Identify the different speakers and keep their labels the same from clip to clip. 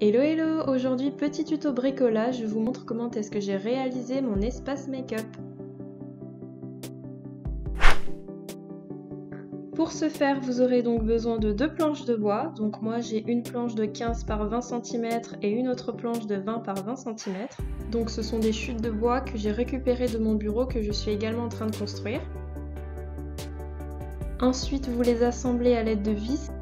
Speaker 1: Hello hello, aujourd'hui petit tuto bricolage, je vous montre comment est-ce que j'ai réalisé mon espace make-up. Pour ce faire, vous aurez donc besoin de 2 planches de bois, donc moi j'ai une planche de 15 par 20 cm et une autre planche de 20 par 20 cm. Donc ce sont des chutes de bois que j'ai récupérées de mon bureau que je suis également en train de construire. Ensuite vous les assemblez à l'aide de vis.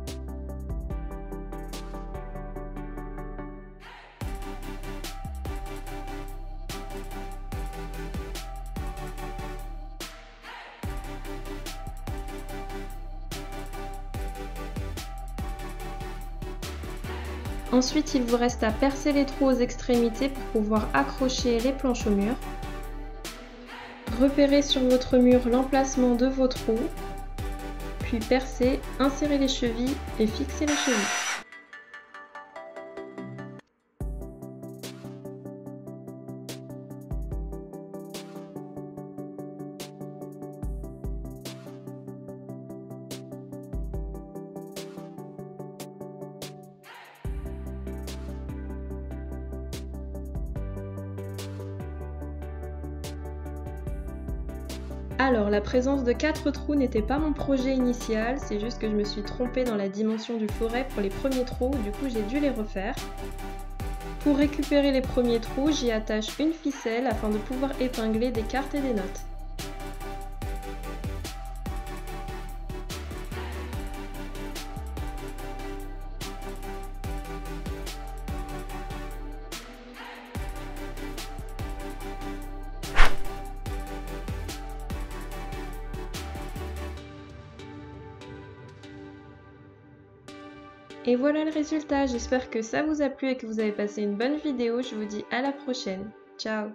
Speaker 1: Ensuite, il vous reste à percer les trous aux extrémités pour pouvoir accrocher les planches au mur. Repérez sur votre mur l'emplacement de vos trous, puis percez, insérez les chevilles et fixez les chevilles. Alors, la présence de 4 trous n'était pas mon projet initial, c'est juste que je me suis trompée dans la dimension du foret pour les premiers trous, du coup j'ai dû les refaire. Pour récupérer les premiers trous, j'y attache une ficelle afin de pouvoir épingler des cartes et des notes. Et voilà le résultat, j'espère que ça vous a plu et que vous avez passé une bonne vidéo, je vous dis à la prochaine. Ciao!